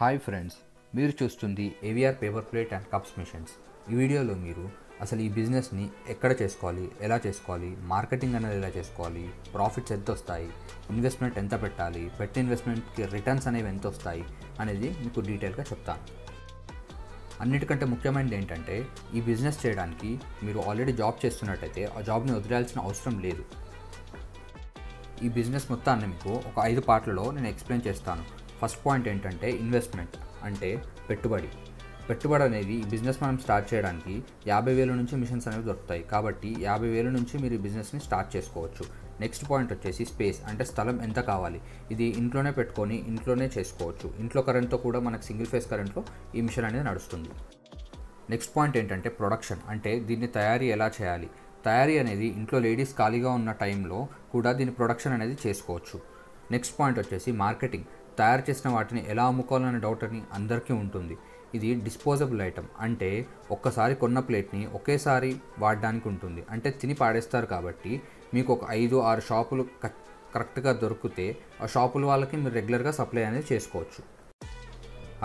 Hi friends, మీరు చూస్తుంది AVR paper plate and cups machines. ఈ వీడియోలో మీరు అసలు ఈ బిజినెస్ని ఎక్కడ చేసుకోవాలి, ఎలా చేసుకోవాలి, మార్కెటింగ్ అనేది ఎలా చేసుకోవాలి, ప్రాఫిట్స్ ఎంత వస్తాయి, ఇన్వెస్ట్మెంట్ ఎంత పెట్టాలి, పెట్టిన ఇన్వెస్ట్మెంట్కి రిటర్న్స్ అనేవి ఎంత వస్తాయి అనేది మీకు డీటెయిల్గా చెప్తాను. అన్నిటికంటే ముఖ్యమైనది ఏంటంటే, ఈ బిజినెస్ చేయడానికి మీరు ఆల్రెడీ జాబ్ చేస్తున్నట్టయితే ఆ జాబ్ని వదిలేయాల్సిన అవసరం లేదు. ఈ బిజినెస్ మొత్తాన్ని మీకు ఒక 5 పార్ట్లలో నేను ఎక్స్ప్లెయిన్ చేస్తాను. ఫస్ట్ పాయింట్ ఏంటంటే ఇన్వెస్ట్మెంట్, అంటే పెట్టుబడి అనేది ఈ బిజినెస్ మనం స్టార్ట్ చేయడానికి 50,000 నుంచి మిషన్స్ అనేవి దొరుకుతాయి. కాబట్టి 50,000 నుంచి మీరు ఈ బిజినెస్ని స్టార్ట్ చేసుకోవచ్చు. నెక్స్ట్ పాయింట్ వచ్చేసి స్పేస్, అంటే స్థలం ఎంత కావాలి. ఇది ఇంట్లోనే పెట్టుకొని ఇంట్లోనే చేసుకోవచ్చు. ఇంట్లో కరెంట్తో కూడా మనకు సింగిల్ ఫేస్ కరెంట్లో ఈ మిషన్ అనేది నడుస్తుంది. నెక్స్ట్ పాయింట్ ఏంటంటే ప్రొడక్షన్, అంటే దీన్ని తయారీ ఎలా చేయాలి. తయారీ అనేది ఇంట్లో లేడీస్ ఖాళీగా ఉన్న టైంలో కూడా దీని ప్రొడక్షన్ అనేది చేసుకోవచ్చు. నెక్స్ట్ పాయింట్ వచ్చేసి మార్కెటింగ్, తయారు చేసిన వాటిని ఎలా అమ్ముకోవాలనే డౌట్ అని అందరికీ ఉంటుంది. ఇది డిస్పోజబుల్ ఐటమ్, అంటే ఒక్కసారి కొన్న ప్లేట్ని ఒకేసారి వాడడానికి ఉంటుంది. అంటే తిని పాడేస్తారు. కాబట్టి మీకు ఒక 5-6 షాపులు కరెక్ట్గా దొరికితే ఆ షాపుల వాళ్ళకి మీరు రెగ్యులర్గా సప్లై అనేది చేసుకోవచ్చు.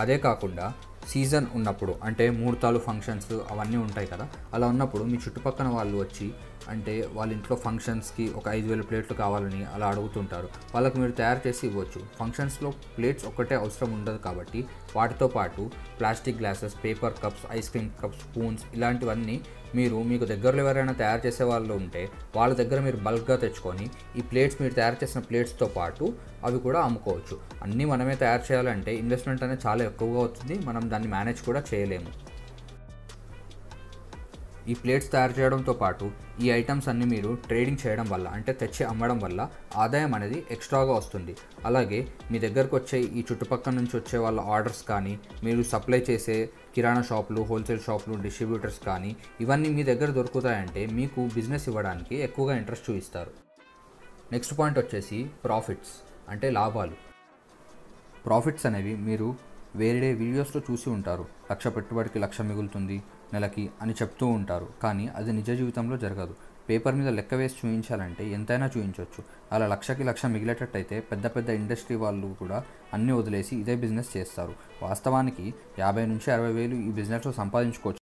అదే కాకుండా సీజన్ ఉన్నప్పుడు, అంటే ముహూర్తాలు, ఫంక్షన్స్ అవన్నీ ఉంటాయి కదా, అలా ఉన్నప్పుడు మీ చుట్టుపక్కల వాళ్ళు వచ్చి, అంటే వాళ్ళ ఇంట్లో ఫంక్షన్స్కి ఒక 5,000 ప్లేట్లు కావాలని అలా అడుగుతుంటారు. వాళ్ళకి మీరు తయారు చేసి ఇవ్వచ్చు. ఫంక్షన్స్లో ప్లేట్స్ ఒక్కటే అవసరం ఉండదు కాబట్టి వాటితో పాటు plastic glasses, paper cups, ice cream cups, spoons ఇలాంటివన్నీ మీకు దగ్గరలో ఎవరైనా తయారు చేసే వాళ్ళు ఉంటే వాళ్ళ దగ్గర మీరు బల్క్గా తెచ్చుకొని ఈ ప్లేట్స్, మీరు తయారు చేసిన ప్లేట్స్తో పాటు అవి కూడా అమ్ముకోవచ్చు. అన్నీ మనమే తయారు చేయాలంటే ఇన్వెస్ట్మెంట్ అనేది చాలా ఎక్కువగా అవుతుంది. మనం దాన్ని మేనేజ్ కూడా చేయలేము. ఈ ప్లేట్స్ తయారు చేయడంతో పాటు ఈ ఐటమ్స్ అన్నీ మీరు ట్రేడింగ్ చేయడం వల్ల, అంటే తెచ్చి అమ్మడం వల్ల ఆదాయం అనేది ఎక్స్ట్రాగా వస్తుంది. అలాగే మీ దగ్గరకు వచ్చే ఈ చుట్టుపక్కల నుంచి వచ్చే వాళ్ళ ఆర్డర్స్ కానీ, మీరు సప్లై చేసే కిరాణా షాపులు, హోల్సేల్ షాపులు, డిస్ట్రిబ్యూటర్స్ కానీ ఇవన్నీ మీ దగ్గర దొరుకుతాయంటే మీకు బిజినెస్ ఇవ్వడానికి ఎక్కువగా ఇంట్రెస్ట్ చూపిస్తారు. నెక్స్ట్ పాయింట్ వచ్చేసి ప్రాఫిట్స్, అంటే లాభాలు. ప్రాఫిట్స్ అనేవి మీరు వేరే వీడియోస్లో చూసి ఉంటారు. 1,00,000 పెట్టుబడికి 1,00,000 మిగులుతుంది నెలకి అని చెప్తూ ఉంటారు. కానీ అది నిజ జీవితంలో జరగదు. పేపర్ మీద లెక్క వేసి చూపించాలంటే ఎంతైనా చూపించవచ్చు. అలా 1,00,000కి 1,00,000 మిగిలేటట్టయితే పెద్ద ఇండస్ట్రీ వాళ్ళు కూడా అన్నీ వదిలేసి ఇదే బిజినెస్ చేస్తారు. వాస్తవానికి 50,000 నుంచి 60,000 ఈ బిజినెస్లో సంపాదించుకోవచ్చు.